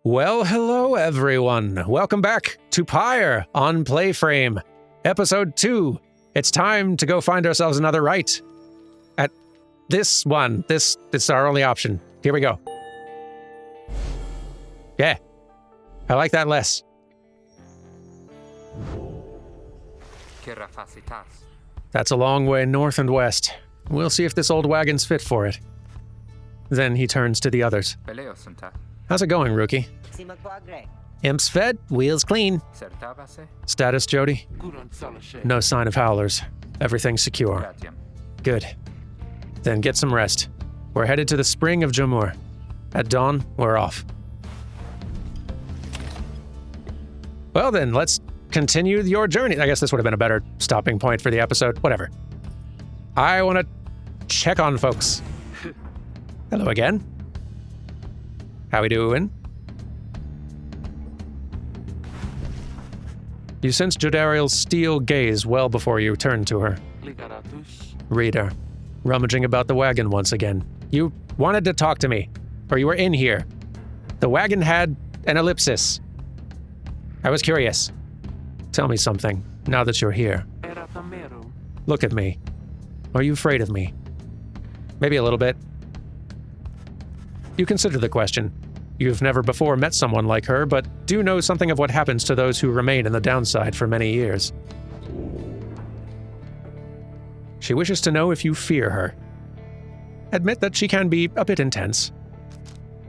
Well, hello everyone. Welcome back to Pyre on PlayFrame, Episode 2. It's time to go find ourselves another right. At this one. It's our only option. Here we go. Yeah. I like that less. That's a long way north and west. We'll see if this old wagon's fit for it. Then he turns to the others. How's it going, rookie? Imps fed, wheels clean. Status, Jody? No sign of howlers. Everything's secure. Good. Then get some rest. We're headed to the spring of Jamur. At dawn, we're off. Well then, let's continue your journey. I guess this would have been a better stopping point for the episode. Whatever. I want to check on folks. Hello again. How we doing? You sense Jodariel's steel gaze well before you turn to her. Reader, rummaging about the wagon once again. You wanted to talk to me, or you were in here. The wagon had an ellipsis. I was curious. Tell me something, now that you're here. Look at me. Are you afraid of me? Maybe a little bit. You consider the question. You've never before met someone like her, but do know something of what happens to those who remain in the downside for many years. She wishes to know if you fear her. Admit that she can be a bit intense.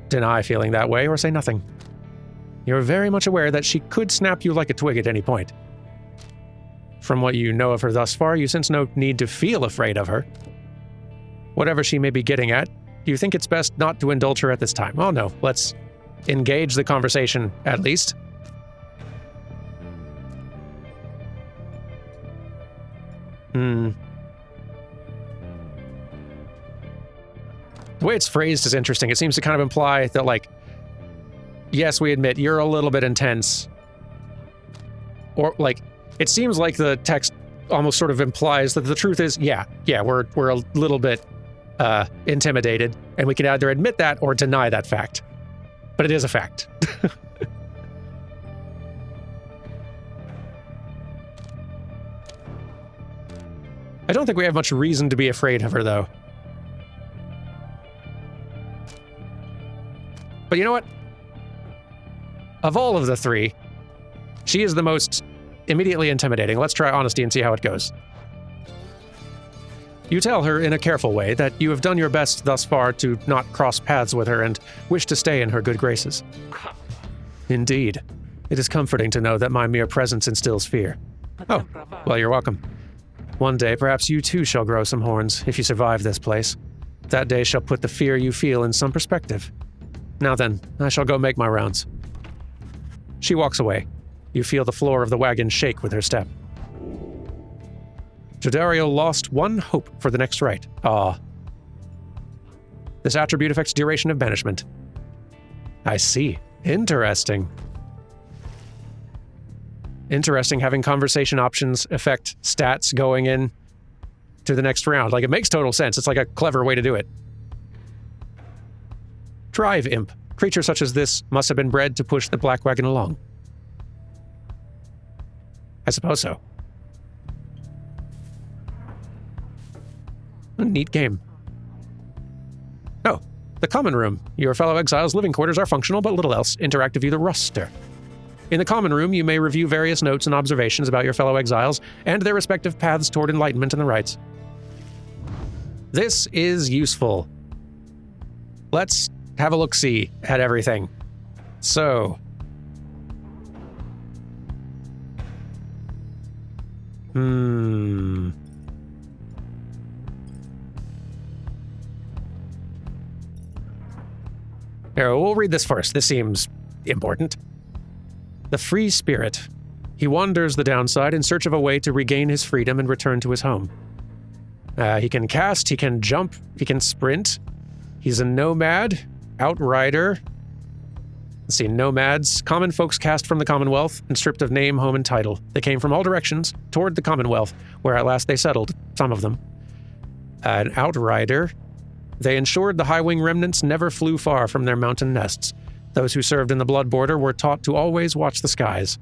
Deny feeling that way or say nothing. You're very much aware that she could snap you like a twig at any point. From what you know of her thus far, you sense no need to feel afraid of her. Whatever she may be getting at, you think it's best not to indulge her at this time. Oh no, let's engage the conversation at least. The way it's phrased is interesting. It seems to kind of imply that, like, yes, we admit you're a little bit intense. Or, like, it seems like the text almost sort of implies that the truth is, yeah, we're a little bit intimidated, and we can either admit that or deny that fact. But it is a fact. I don't think we have much reason to be afraid of her, though. But you know what? Of all of the three, she is the most immediately intimidating. Let's try honesty and see how it goes. You tell her in a careful way that you have done your best thus far to not cross paths with her and wish to stay in her good graces. Indeed. It is comforting to know that my mere presence instills fear. Oh, well, you're welcome. One day, perhaps you too shall grow some horns if you survive this place. That day shall put the fear you feel in some perspective. Now then, I shall go make my rounds. She walks away. You feel the floor of the wagon shake with her step. Jodariel lost one hope for the next right. This attribute affects duration of banishment. I see. Interesting. Interesting having conversation options affect stats going in to the next round. Like, it makes total sense. It's like a clever way to do it. Drive imp. Creature such as this must have been bred to push the black wagon along. I suppose so. A neat game. Oh, the common room. Your fellow exiles' living quarters are functional, but little else. Interact to view the roster. In the common room, you may review various notes and observations about your fellow exiles and their respective paths toward enlightenment and the rights. This is useful. Let's have a look-see at everything. So, Here, we'll read this first. This seems important. The free spirit. He wanders the downside in search of a way to regain his freedom and return to his home. He can cast, he can jump, he can sprint. He's a nomad, outrider. Let's see, nomads. Common folks cast from the Commonwealth and stripped of name, home, and title. They came from all directions toward the Commonwealth, where at last they settled, some of them. An outrider. They ensured the high-wing remnants never flew far from their mountain nests. Those who served in the Blood Border were taught to always watch the skies.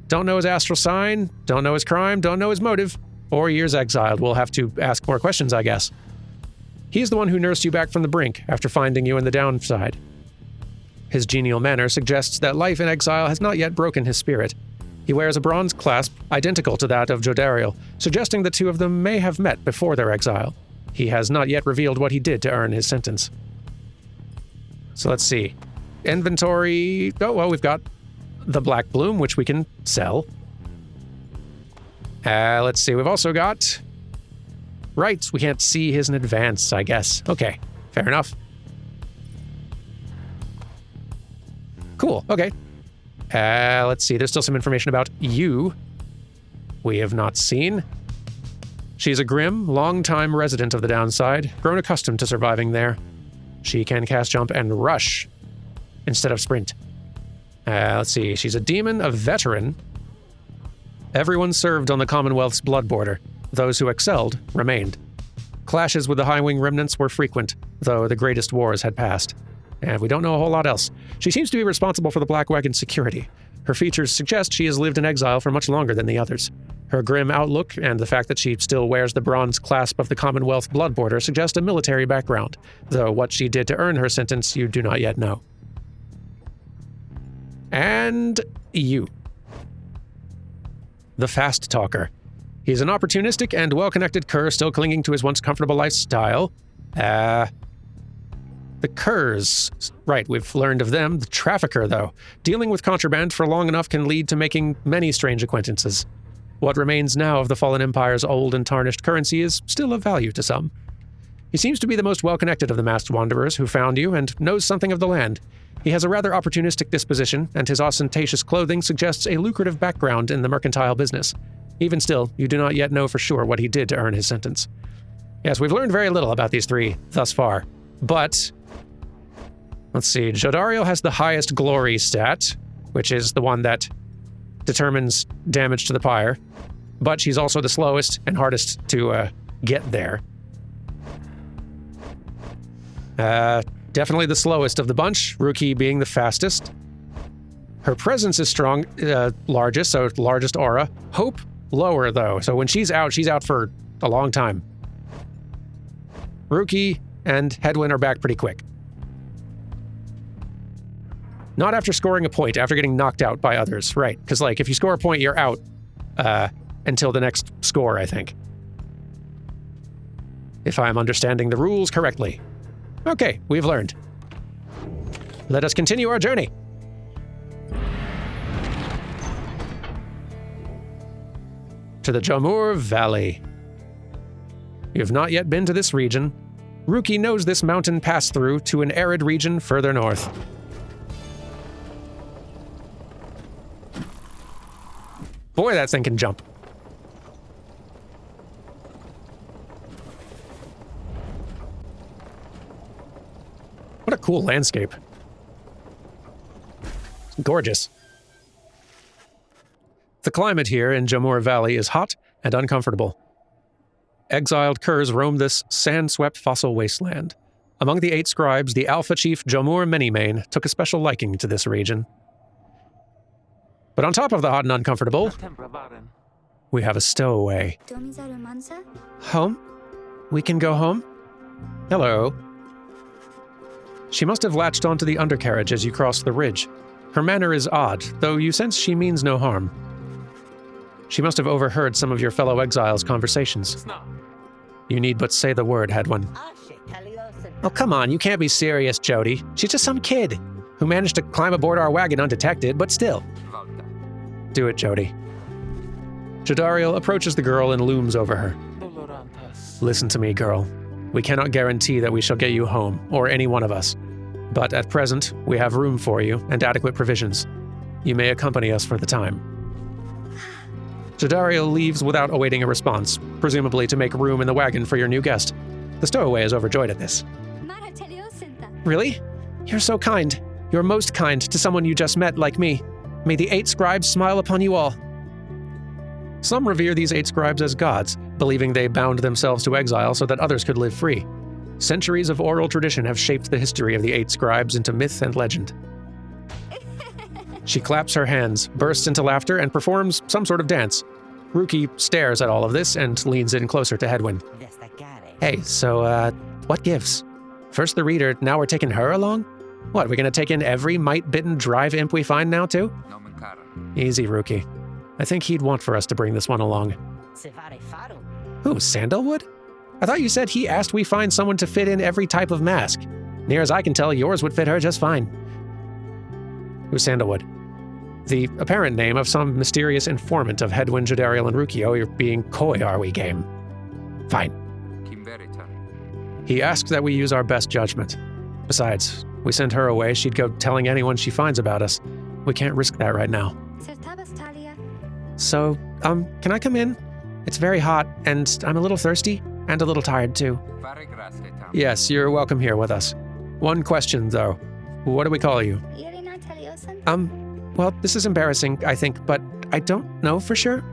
Don't know his astral sign, don't know his crime, don't know his motive. 4 years exiled. We'll have to ask more questions, I guess. He's the one who nursed you back from the brink after finding you in the downside. His genial manner suggests that life in exile has not yet broken his spirit. He wears a bronze clasp identical to that of Jodariel, suggesting the two of them may have met before their exile. He has not yet revealed what he did to earn his sentence. So let's see. Inventory. Oh, well, we've got the Black Bloom, which we can sell. Let's see. We've also got... Right, we can't see his in advance, I guess. Okay, fair enough. Cool, okay. Let's see. There's still some information about you. We have not seen. She's a grim, long-time resident of the downside, grown accustomed to surviving there. She can cast jump and rush instead of sprint. Let's see. She's a demon, a veteran. Everyone served on the Commonwealth's blood border. Those who excelled remained. Clashes with the High Wing remnants were frequent, though the greatest wars had passed. And we don't know a whole lot else. She seems to be responsible for the Black Wagon's security. Her features suggest she has lived in exile for much longer than the others. Her grim outlook and the fact that she still wears the bronze clasp of the Commonwealth blood border suggest a military background, though what she did to earn her sentence you do not yet know. And you. The Fast Talker. He's an opportunistic and well-connected cur still clinging to his once comfortable lifestyle. The curs. Right, we've learned of them. The trafficker, though. Dealing with contraband for long enough can lead to making many strange acquaintances. What remains now of the Fallen Empire's old and tarnished currency is still of value to some. He seems to be the most well-connected of the masked wanderers who found you and knows something of the land. He has a rather opportunistic disposition, and his ostentatious clothing suggests a lucrative background in the mercantile business. Even still, you do not yet know for sure what he did to earn his sentence. Yes, we've learned very little about these three thus far, but... Let's see, Jodariel has the highest glory stat, which is the one that determines damage to the pyre, but she's also the slowest and hardest to get there. Definitely the slowest of the bunch, Ruki being the fastest. Her presence is strong, largest, so largest aura. Hope, lower though, so when she's out for a long time. Ruki and Hedwyn are back pretty quick. Not after scoring a point, after getting knocked out by others, right? Because, like, if you score a point, you're out until the next score, I think. If I'm understanding the rules correctly. Okay, we've learned. Let us continue our journey. To the Jamur Valley. You have not yet been to this region. Ruki knows this mountain pass-through to an arid region further north. Boy, that thing can jump. What a cool landscape. It's gorgeous. The climate here in Jamur Valley is hot and uncomfortable. Exiled curs roam this sand-swept fossil wasteland. Among the 8 scribes, the Alpha Chief Jamur Manymane took a special liking to this region. But on top of the hot and uncomfortable, we have a stowaway. Home? We can go home? Hello. She must have latched onto the undercarriage as you cross the ridge. Her manner is odd, though you sense she means no harm. She must have overheard some of your fellow exiles' conversations. You need but say the word, Hedwyn. Oh, come on, you can't be serious, Jody. She's just some kid who managed to climb aboard our wagon undetected, but still. Do it, Jody. Jodariel approaches the girl and looms over her. Listen to me, girl. We cannot guarantee that we shall get you home, or any one of us. But at present, we have room for you and adequate provisions. You may accompany us for the time. Jodariel leaves without awaiting a response, presumably to make room in the wagon for your new guest. The stowaway is overjoyed at this. Really? You're so kind. You're most kind to someone you just met like me. May the 8 scribes smile upon you all. Some revere these 8 scribes as gods, believing they bound themselves to exile so that others could live free. Centuries of oral tradition have shaped the history of the 8 scribes into myth and legend. She claps her hands, bursts into laughter, and performs some sort of dance. Rookie stares at all of this and leans in closer to Hedwyn. Hey, so, what gives? First the reader, now we're taking her along? What, we gonna take in every mite-bitten drive imp we find now, too? Easy, Rookie. I think he'd want for us to bring this one along. Who, Sandalwood? I thought you said he asked we find someone to fit in every type of mask. Near as I can tell, yours would fit her just fine. Who's Sandalwood? The apparent name of some mysterious informant of Hedwyn, Jadariel, and Rukio. You're being coy, are we, game? Fine. He asked that we use our best judgment. Besides, we send her away, she'd go telling anyone she finds about us. We can't risk that right now. So, can I come in? It's very hot, and I'm a little thirsty, and a little tired too. Yes, you're welcome here with us. One question, though. What do we call you? Well, this is embarrassing, I think, but I don't know for sure.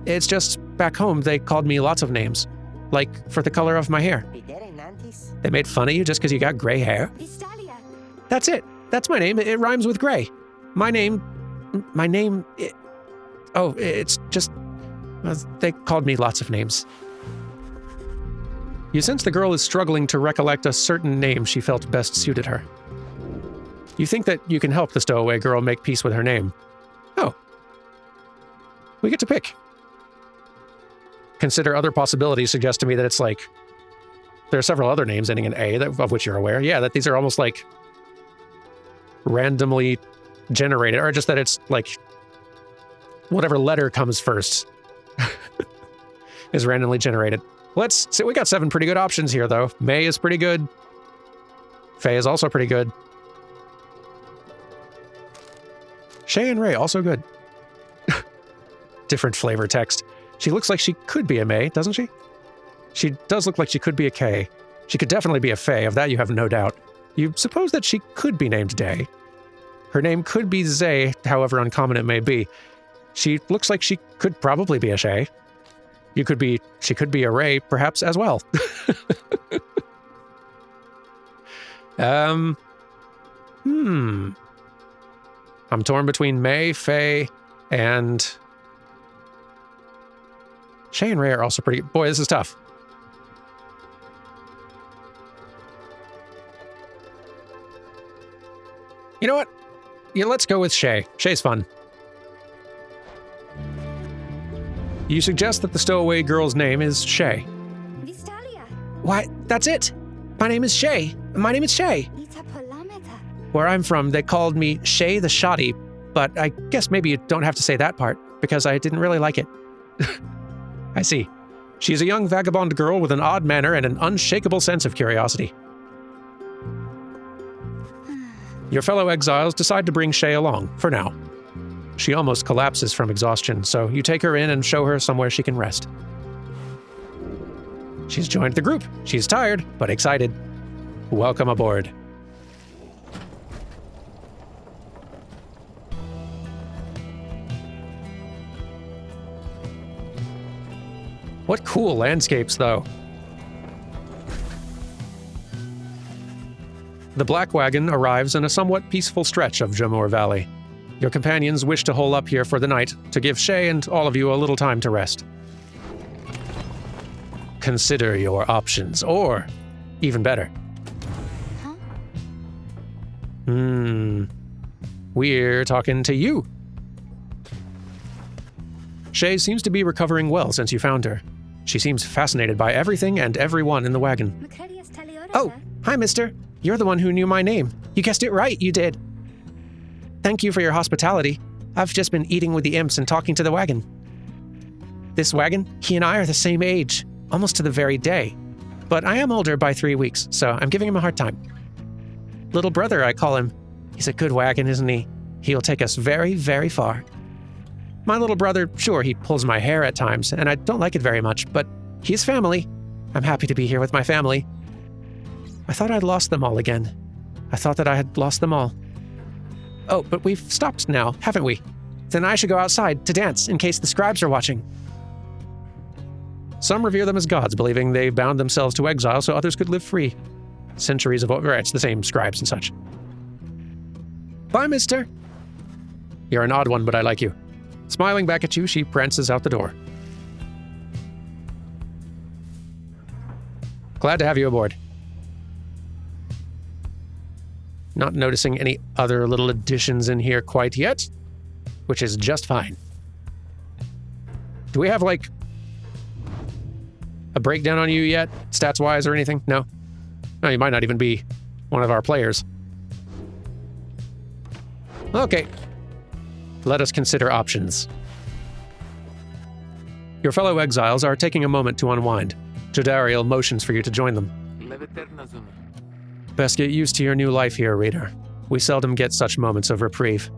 It's just, back home, they called me lots of names. Like, for the color of my hair. They made fun of you just because you got gray hair? That's it. That's my name. It rhymes with gray. It's just... they called me lots of names. You sense the girl is struggling to recollect a certain name she felt best suited her. You think that you can help the Stowaway girl make peace with her name. Oh. We get to pick. Consider other possibilities suggest to me that it's like... There are several other names ending in A of which you're aware. Yeah, that these are almost like... randomly generated, or just that it's like... whatever letter comes first is randomly generated. Let's see, we got 7 pretty good options here, though. May is pretty good. Faye is also pretty good. Shay and Ray, also good. Different flavor text. She looks like she could be a May, doesn't she? She does look like she could be a K. She could definitely be a Faye, of that you have no doubt. You suppose that she could be named Day. Her name could be Zay, however uncommon it may be. She looks like she could probably be a Shay. She could be a Ray, perhaps, as well. I'm torn between May, Faye, and... Shay and Ray are also pretty... Boy, this is tough. You know what? Yeah, let's go with Shay. Shay's fun. You suggest that the Stowaway girl's name is Shay. Why, that's it. My name is Shay. My name is Shay. Where I'm from, they called me Shay the Shoddy, but I guess maybe you don't have to say that part, because I didn't really like it. I see. She's a young vagabond girl with an odd manner and an unshakable sense of curiosity. Your fellow exiles decide to bring Shay along, for now. She almost collapses from exhaustion, so you take her in and show her somewhere she can rest. She's joined the group. She's tired, but excited. Welcome aboard. What cool landscapes, though. The Black Wagon arrives in a somewhat peaceful stretch of Jamur Valley. Your companions wish to hole up here for the night to give Shay and all of you a little time to rest. Consider your options, or even better. We're talking to you. Shay seems to be recovering well since you found her. She seems fascinated by everything and everyone in the wagon. Oh, hi, mister. You're the one who knew my name. You guessed it right, you did. Thank you for your hospitality. I've just been eating with the imps and talking to the wagon. This wagon, he and I are the same age, almost to the very day. But I am older by 3 weeks, so I'm giving him a hard time. Little brother, I call him. He's a good wagon, isn't he? He'll take us very, very far. My little brother, sure, he pulls my hair at times, and I don't like it very much, but he's family. I'm happy to be here with my family. I thought I'd lost them all again. I thought that I had lost them all. Oh, but we've stopped now, haven't we? Then I should go outside to dance in case the scribes are watching. Some revere them as gods, believing they bound themselves to exile so others could live free. Centuries of... Right, it's the same scribes and such. Bye, mister. You're an odd one, but I like you. Smiling back at you, she prances out the door. Glad to have you aboard. Not noticing any other little additions in here quite yet, which is just fine. Do we have, like, a breakdown on you yet, stats-wise or anything? No? No, you might not even be one of our players. Okay. Let us consider options. Your fellow exiles are taking a moment to unwind. Jodariel motions for you to join them. Best get used to your new life here, reader. We seldom get such moments of reprieve.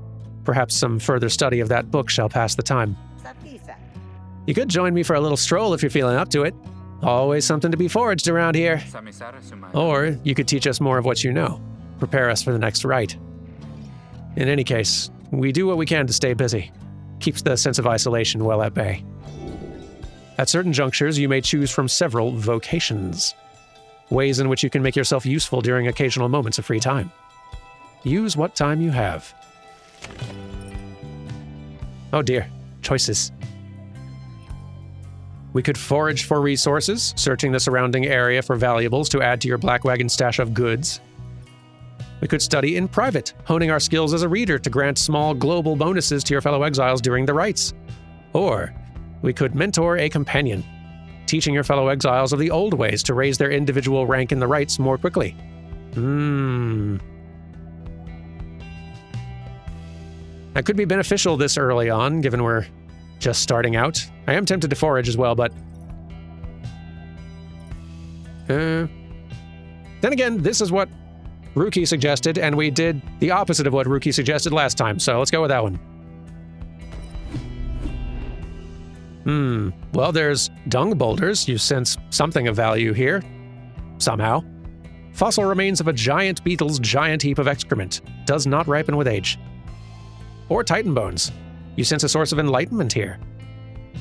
Perhaps some further study of that book shall pass the time. You could join me for a little stroll if you're feeling up to it. Always something to be foraged around here. Or you could teach us more of what you know. Prepare us for the next rite. In any case, we do what we can to stay busy. Keeps the sense of isolation well at bay. At certain junctures, you may choose from several vocations. Ways in which you can make yourself useful during occasional moments of free time. Use what time you have. Oh dear, choices. We could forage for resources, searching the surrounding area for valuables to add to your Black Wagon stash of goods. We could study in private, honing our skills as a reader to grant small global bonuses to your fellow exiles during the rites. Or we could mentor a companion, teaching your fellow exiles of the old ways to raise their individual rank in the rites more quickly. That could be beneficial this early on, given we're just starting out. I am tempted to forage as well, but... Then again, this is what Rookie suggested, and we did the opposite of what Rookie suggested last time, so let's go with that one. Well, there's dung boulders. You sense something of value here. Somehow. Fossil remains of a giant beetle's giant heap of excrement. Does not ripen with age. Or titan bones. You sense a source of enlightenment here.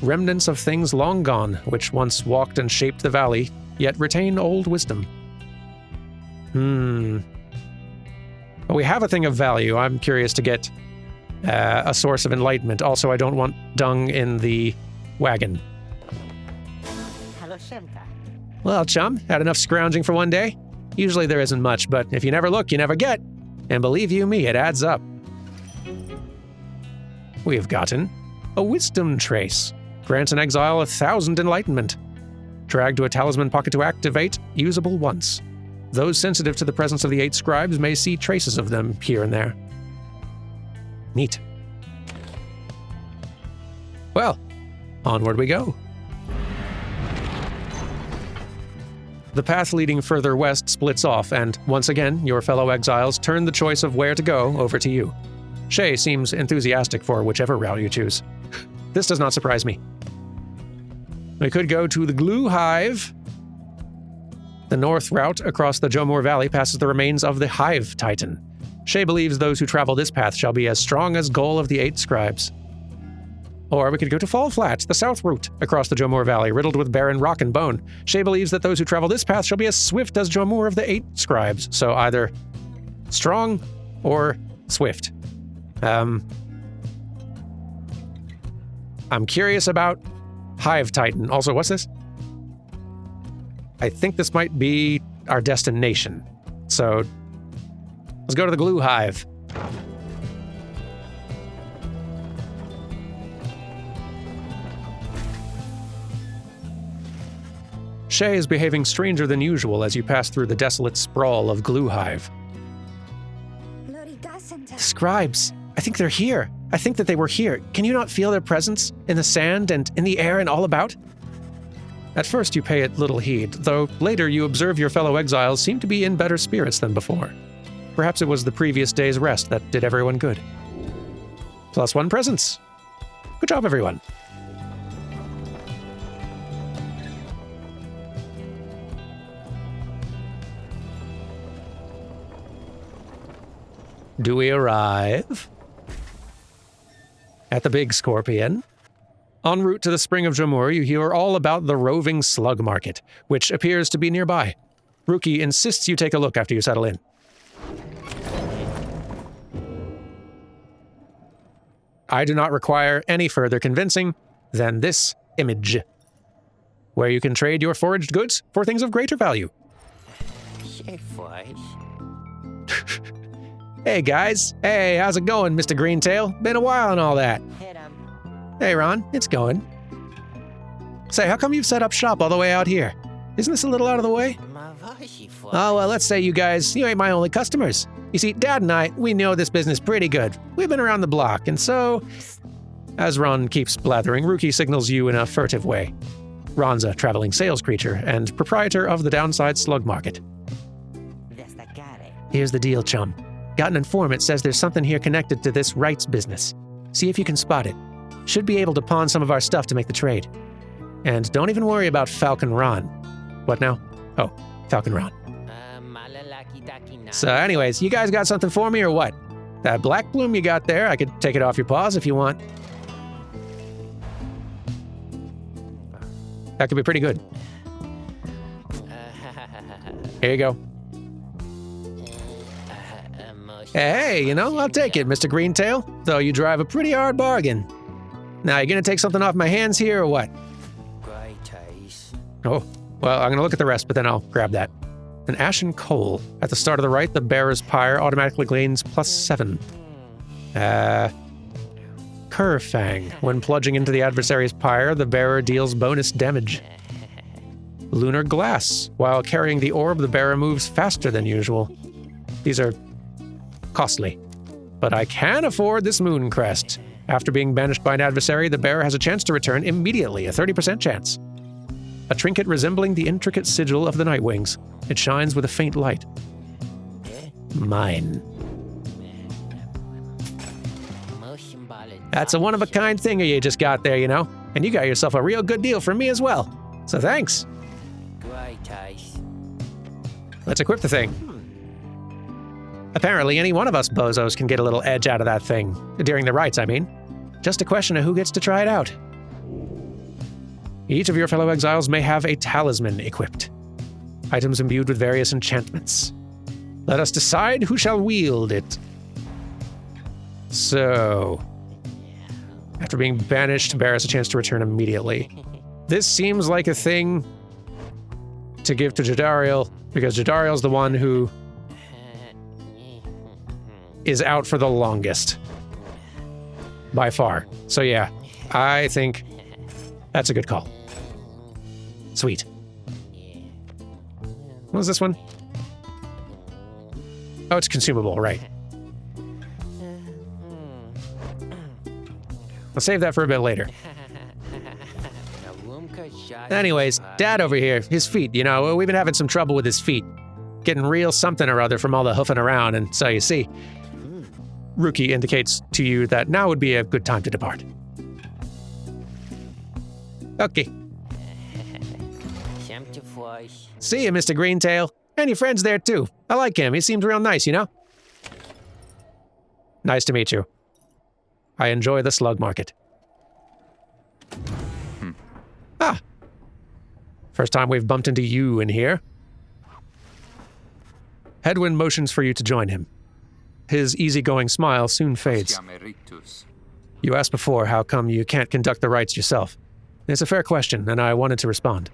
Remnants of things long gone, which once walked and shaped the valley, yet retain old wisdom. But we have a thing of value. I'm curious to get a source of enlightenment. Also, I don't want dung in the wagon. Well, chum, had enough scrounging for one day? Usually there isn't much, but if you never look, you never get. And believe you me, it adds up. We have gotten a wisdom trace. Grants an exile 1,000 enlightenment. Drag to a talisman pocket to activate, usable once. Those sensitive to the presence of the 8 scribes may see traces of them here and there. Neat. Well, onward we go. The path leading further west splits off, and once again, your fellow exiles turn the choice of where to go over to you. Shay seems enthusiastic for whichever route you choose. This does not surprise me. We could go to the Glue Hive. The north route across the Jomur Valley passes the remains of the Hive Titan. Shay believes those who travel this path shall be as strong as Goal of the 8 scribes. Or we could go to Fall Flats, the south route, across the Jomur Valley, riddled with barren rock and bone. Shay believes that those who travel this path shall be as swift as Jomur of the 8 scribes, so either strong or swift. I'm curious about Hive Titan. Also, what's this? I think this might be our destination. So, let's go to the Glue Hive. Shay is behaving stranger than usual as you pass through the desolate sprawl of Glue Hive. The scribes. I think they're here. I think that they were here. Can you not feel their presence in the sand and in the air and all about? At first you pay it little heed, though later you observe your fellow exiles seem to be in better spirits than before. Perhaps it was the previous day's rest that did everyone good. +1 presence. Good job, everyone. Do we arrive at the Big Scorpion? En route to the Spring of Jamur, you hear all about the roving slug market, which appears to be nearby. Rookie insists you take a look after you settle in. I do not require any further convincing than this image, where you can trade your foraged goods for things of greater value. Hey guys. Hey, how's it going, Mr. Greentail? Been a while and all that. Hey Ron, it's going. Say, how come you've set up shop all the way out here? Isn't this a little out of the way? Oh, well, let's say you ain't my only customers. You see, Dad and I, we know this business pretty good. We've been around the block, and so... As Ron keeps blathering, Rookie signals you in a furtive way. Ron's a traveling sales creature and proprietor of the Downside Slug Market. Here's the deal, chum. Got an informant says there's something here connected to this rights business. See if you can spot it. Should be able to pawn some of our stuff to make the trade. And don't even worry about Falcon Ron. What now? Oh, Falcon Ron. So anyways, you guys got something for me or what? That black bloom you got there, I could take it off your paws if you want. That could be pretty good. Here you go. Hey, you know, I'll take it, Mr. Greentail, though you drive a pretty hard bargain. Now, you gonna take something off my hands here or what? Oh, well, I'm gonna look at the rest, but then I'll grab that. An ashen coal. At the start of the right, the bearer's pyre automatically gains +7. Curfang. When plunging into the adversary's pyre, the bearer deals bonus damage. Lunar glass. While carrying the orb, the bearer moves faster than usual. These are costly. But I can afford this moon crest. After being banished by an adversary, the bearer has a chance to return immediately, a 30% chance. A trinket resembling the intricate sigil of the Nightwings. It shines with a faint light. Mine. That's a one-of-a-kind thing you just got there, you know? And you got yourself a real good deal from me as well. So thanks. Let's equip the thing. Apparently, any one of us bozos can get a little edge out of that thing. During the rites, I mean. Just a question of who gets to try it out. Each of your fellow exiles may have a talisman equipped. Items imbued with various enchantments. Let us decide who shall wield it. So... After being banished, bear has a chance to return immediately. This seems like a thing to give to Jadariel, because Jadariel's the one who is out for the longest. By far. So yeah, I think that's a good call. Sweet. What was this one? Oh, it's consumable, right. I'll save that for a bit later. Anyways, Dad over here, his feet, you know, we've been having some trouble with his feet. Getting real something or other from all the hoofing around, and so you see, Rookie indicates to you that now would be a good time to depart. Okay. See you, Mr. Greentail. And your friend's there too. I like him, he seems real nice, you know? Nice to meet you. I enjoy the slug market. Ah! First time we've bumped into you in here. Hedwin motions for you to join him. His easygoing smile soon fades. You asked before how come you can't conduct the rites yourself. It's a fair question, and I wanted to respond.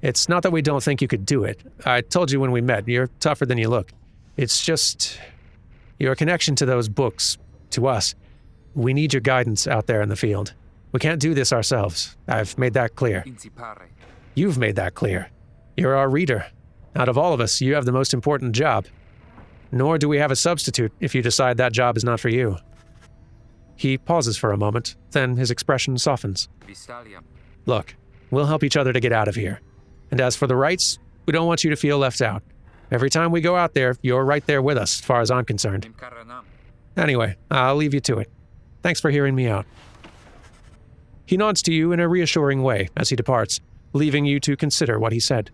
It's not that we don't think you could do it. I told you when we met, you're tougher than you look. It's just... your connection to those books, to us. We need your guidance out there in the field. We can't do this ourselves. I've made that clear. You've made that clear. You're our reader. Out of all of us, you have the most important job. Nor do we have a substitute if you decide that job is not for you. He pauses for a moment, then his expression softens. Look, we'll help each other to get out of here. And as for the rights, we don't want you to feel left out. Every time we go out there, you're right there with us, as far as I'm concerned. Anyway, I'll leave you to it. Thanks for hearing me out. He nods to you in a reassuring way as he departs, leaving you to consider what he said.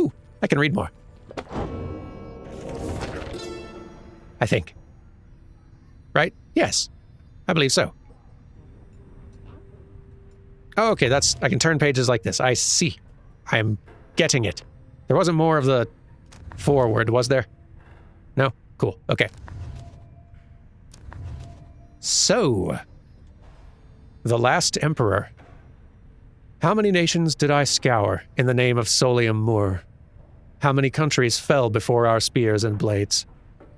Ooh, I can read more. I think. Right? Yes. I believe so. Oh, okay, I can turn pages like this. I see. I'm getting it. There wasn't more of the forward, was there? No? Cool. Okay. So, the last emperor. How many nations did I scour in the name of Solium Mur? How many countries fell before our spears and blades?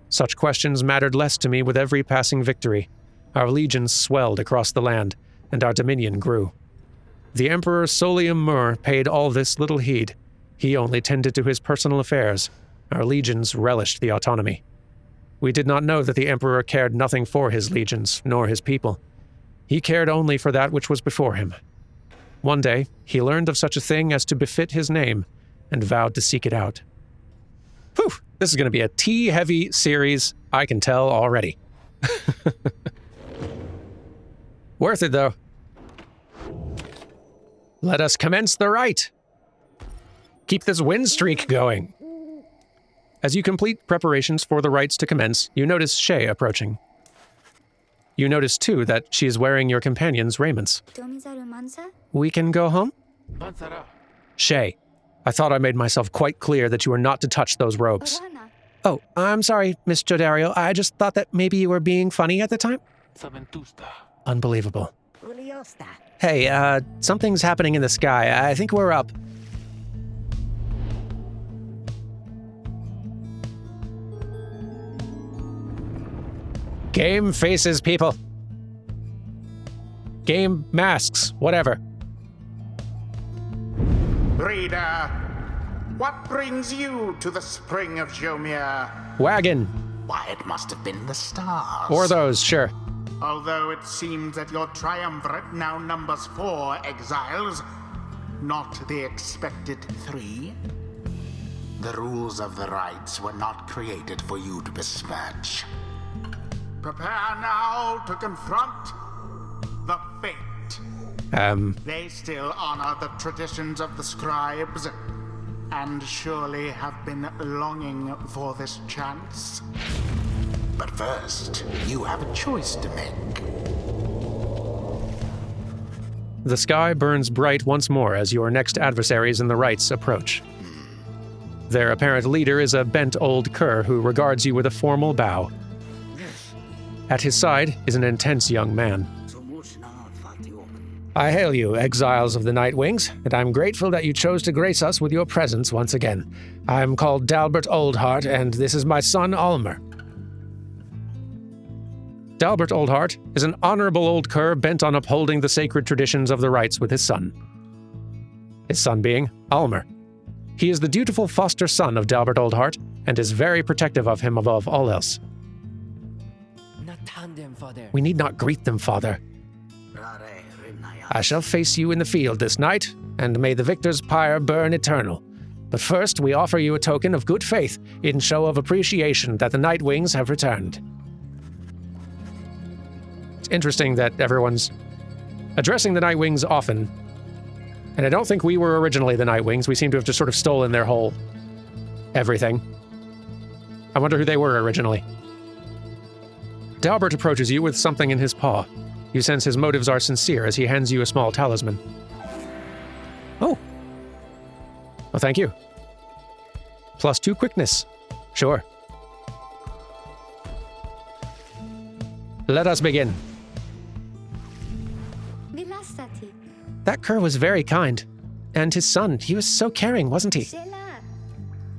Such questions mattered less to me with every passing victory. Our legions swelled across the land, and our dominion grew. The Emperor Solium Mur paid all this little heed. He only tended to his personal affairs. Our legions relished the autonomy. We did not know that the Emperor cared nothing for his legions, nor his people. He cared only for that which was before him. One day, he learned of such a thing as to befit his name, and vowed to seek it out. Whew! This is going to be a tea-heavy series, I can tell already. Worth it, though. Let us commence the rite. Keep this win streak going. As you complete preparations for the rites to commence, you notice Shay approaching. You notice, too, that she is wearing your companion's raiments. We can go home? Shay, I thought I made myself quite clear that you were not to touch those robes. Oh, I'm sorry, Miss Jodario. I just thought that maybe you were being funny at the time. Unbelievable. Hey, something's happening in the sky. I think we're up. Game faces, people. Game masks, whatever. Reader, what brings you to the spring of Jomir? Wagon. Why, it must have been the stars. Or those, sure. Although it seems that your triumvirate now numbers 4 exiles, not the expected 3. The rules of the rites were not created for you to besmirch. Prepare now to confront the fate. They still honor the traditions of the scribes, and surely have been longing for this chance. But first, you have a choice to make. The sky burns bright once more as your next adversaries in the rites approach. Their apparent leader is a bent old cur who regards you with a formal bow. At his side is an intense young man. I hail you, exiles of the Night Wings, and I'm grateful that you chose to grace us with your presence once again. I'm called Dalbert Oldheart, and this is my son, Almer. Dalbert Oldheart is an honorable old cur bent on upholding the sacred traditions of the rites with his son. His son being Almer. He is the dutiful foster son of Dalbert Oldheart, and is very protective of him above all else. We need not greet them, father. I shall face you in the field this night, and may the victor's pyre burn eternal. But first, we offer you a token of good faith in show of appreciation that the Night Wings have returned. It's interesting that everyone's addressing the Night Wings often, and I don't think we were originally the Night Wings. We seem to have just sort of stolen their whole everything. I wonder who they were originally. Dalbert approaches you with something in his paw. You sense his motives are sincere as he hands you a small talisman. Oh. Well, thank you. +2 quickness. Sure. Let us begin. That cur was very kind. And his son, he was so caring, wasn't he?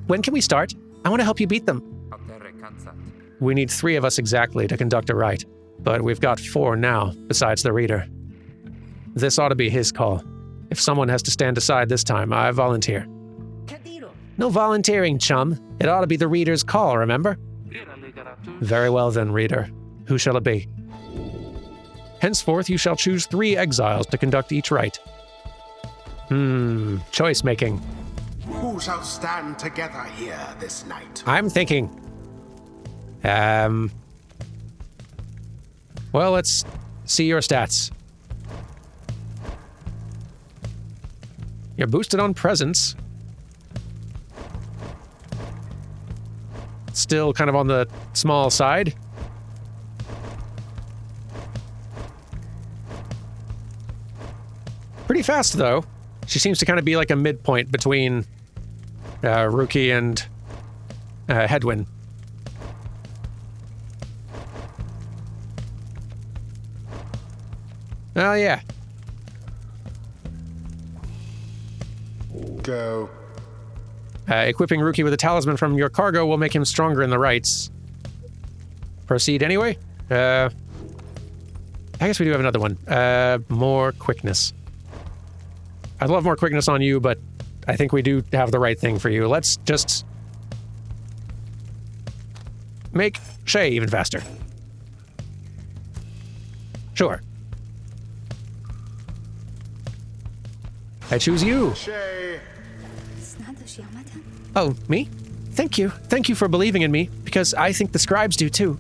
When can we start? I want to help you beat them. We need 3 of us exactly to conduct a rite, but we've got 4 now, besides the reader. This ought to be his call. If someone has to stand aside this time, I volunteer. No volunteering, chum. It ought to be the reader's call, remember? Very well then, reader. Who shall it be? Henceforth you shall choose 3 exiles to conduct each rite. Choice making. Who shall stand together here this night? I'm thinking. Well, let's see your stats. You're boosted on presence. Still kind of on the small side. Pretty fast, though. She seems to kind of be like a midpoint between Rookie and Hedwyn. Oh, yeah. Go. Equipping Rookie with a talisman from your cargo will make him stronger in the rites. Proceed anyway? I guess we do have another one. More quickness. I'd love more quickness on you, but I think we do have the right thing for you. Let's just make Shay even faster. Sure. I choose you. Shay. Oh, me? Thank you. Thank you for believing in me, because I think the scribes do too.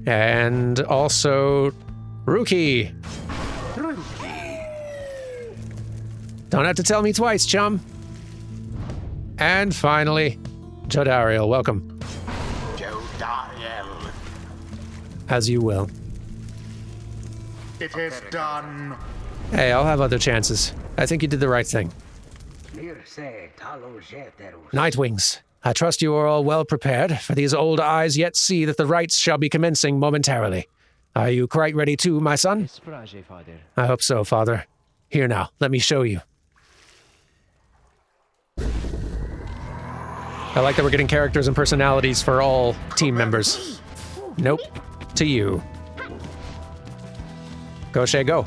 And also, Rookie. Don't have to tell me twice, chum. And finally, Jodariel, welcome. Jodariel. As you will. It is done. Hey, I'll have other chances. I think you did the right thing. Nightwings, I trust you are all well prepared, for these old eyes yet see that the rites shall be commencing momentarily. Are you quite ready too, my son? I hope so, father. Here now, let me show you. I like that we're getting characters and personalities for all team members. Nope. To you. Go, Shay, go.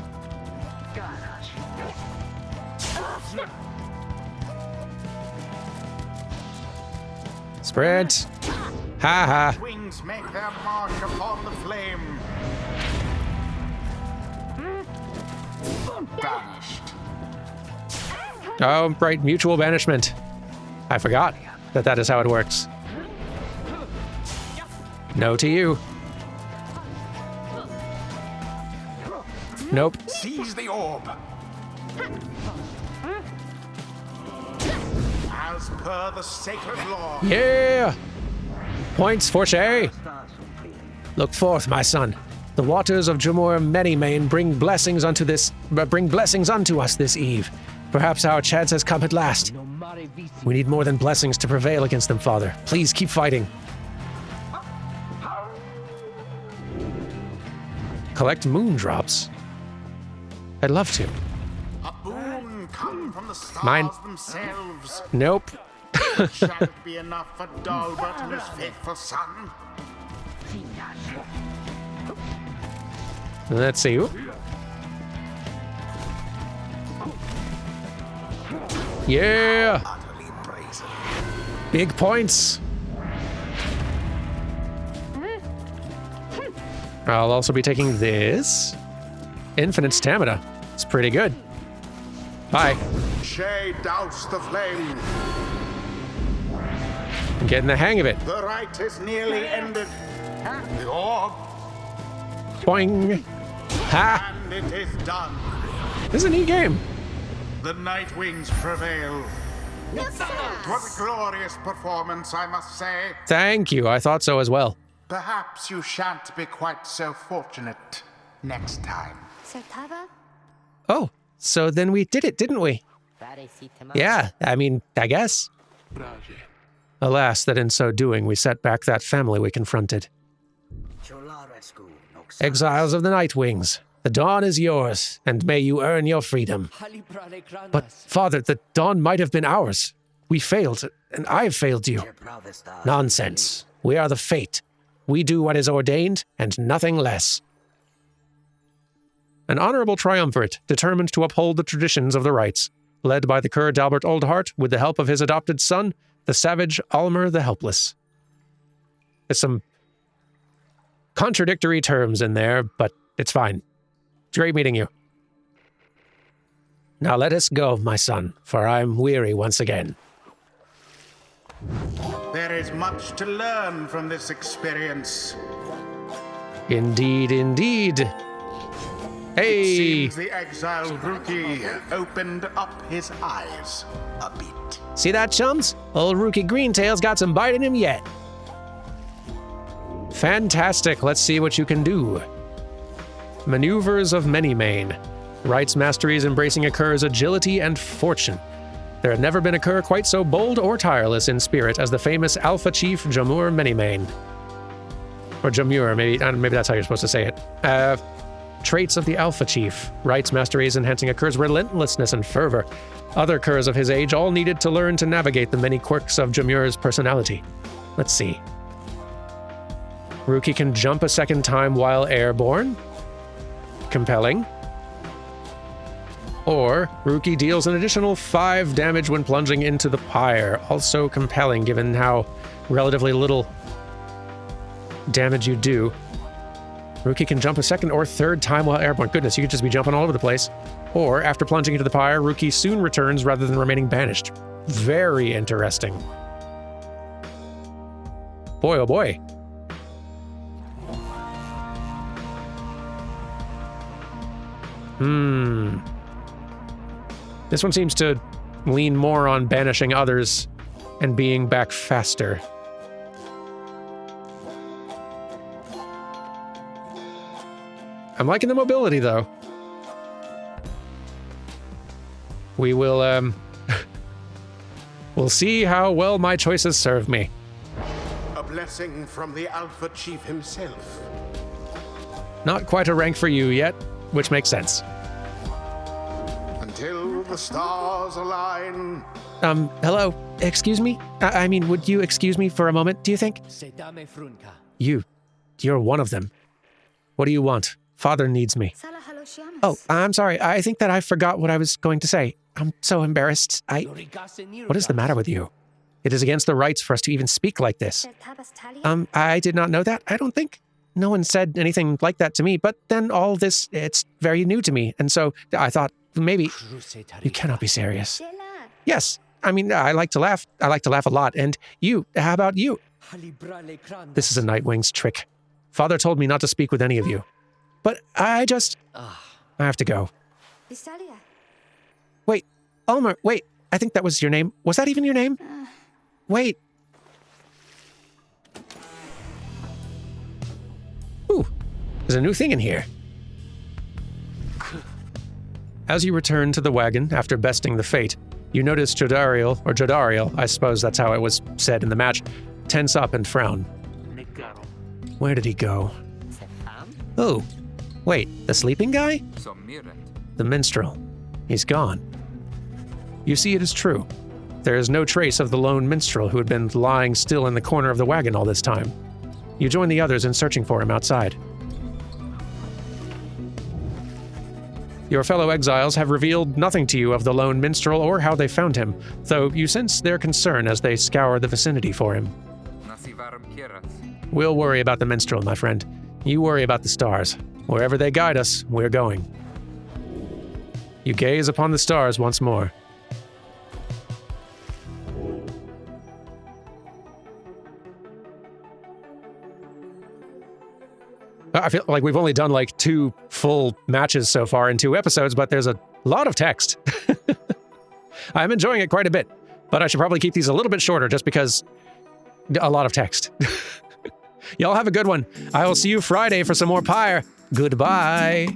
Sprint. Ha ha. Wings make their mark upon the flame. Banished. Oh, right, mutual banishment. I forgot that is how it works. No to you. Nope. Seize the orb. As per the sacred law. Yeah! Points for Shay. Look forth, my son. The waters of Jamor Manymane bring blessings unto us this eve. Perhaps our chance has come at last. We need more than blessings to prevail against them, Father. Please keep fighting. Collect moon drops. I'd love to. A boon come from the stars Mine. themselves. Nope. Shall it be enough for Dalbert and his faithful son? Let's see. Yeah! Utterly brazen. Big points. I'll also be taking this. Infinite stamina. It's pretty good. Bye. Shay douse the flame. I'm getting the hang of it. The rite is nearly ended. The orb, Boing. Ha! and it is done. This is a neat game. The Nightwings prevail. It was a glorious performance, I must say. Thank you. I thought so as well. Perhaps you shan't be quite so fortunate next time. Oh, so then we did it, didn't we? Yeah, I mean, I guess. Alas, that in so doing, we set back that family we confronted. Exiles of the Nightwings, the dawn is yours, and may you earn your freedom. But, Father, the dawn might have been ours. We failed, and I have failed you. Nonsense. We are the fate. We do what is ordained, and nothing less. An honorable triumvirate determined to uphold the traditions of the rites, led by the cur Dalbert Oldheart with the help of his adopted son, the savage Almer the Helpless. There's some contradictory terms in there, but it's fine. It's great meeting you. Now let us go, my son, for I'm weary once again. There is much to learn from this experience. Indeed, indeed. Hey! Seems the exiled Rookie opened up his eyes a bit. See that, chums? Old Rookie Greentail's got some bite in him yet. Fantastic. Let's see what you can do. Maneuvers of Manymane. Wright's masteries embracing a Kerr's agility and fortune. There had never been a Kerr quite so bold or tireless in spirit as the famous Alpha Chief Jamur Manymane. Or Jamur, maybe that's how you're supposed to say it. Traits of the Alpha Chief. Wright's masteries enhancing a Kerr's relentlessness and fervor. Other Kerrs of his age all needed to learn to navigate the many quirks of Jamur's personality. Let's see. Rookie can jump a second time while airborne. Compelling. Or, Rookie deals an additional 5 damage when plunging into the Pyre. Also compelling, given how relatively little damage you do. Rookie can jump a second or third time while airborne. Goodness, you could just be jumping all over the place. Or, after plunging into the Pyre, Rookie soon returns rather than remaining banished. Very interesting. Boy, oh boy. This one seems to lean more on banishing others and being back faster. I'm liking the mobility, though. We will, we'll see how well my choices serve me. A blessing from the Alpha Chief himself. Not quite a rank for you yet, which makes sense. Until the stars align. Hello? Excuse me? I mean, would you excuse me for a moment, do you think? You're one of them. What do you want? Father needs me. Oh, I'm sorry. I think that I forgot what I was going to say. I'm so embarrassed. What is the matter with you? It is against the rights for us to even speak like this. I did not know that, I don't think. No one said anything like that to me, but then all this, it's very new to me. And so I thought, maybe, you cannot be serious. Yes, I mean, I like to laugh. I like to laugh a lot. And you, how about you? This is a Nightwing's trick. Father told me not to speak with any of you. But I have to go. Wait, Ulmer, wait, I think that was your name. Was that even your name? Wait. Ooh, there's a new thing in here. As you return to the wagon after besting the fate, you notice Jodariel, I suppose that's how it was said in the match, tense up and frown. Where did he go? Oh, wait, the sleeping guy? The minstrel. He's gone. You see it is true. There is no trace of the lone minstrel who had been lying still in the corner of the wagon all this time. You join the others in searching for him outside. Your fellow exiles have revealed nothing to you of the lone minstrel or how they found him, though you sense their concern as they scour the vicinity for him. We'll worry about the minstrel, my friend. You worry about the stars. Wherever they guide us, we're going. You gaze upon the stars once more. I feel like we've only done like 2 full matches so far in 2 episodes, but there's a lot of text. I'm enjoying it quite a bit, but I should probably keep these a little bit shorter just because a lot of text. Y'all have a good one. I will see you Friday for some more Pyre. Goodbye.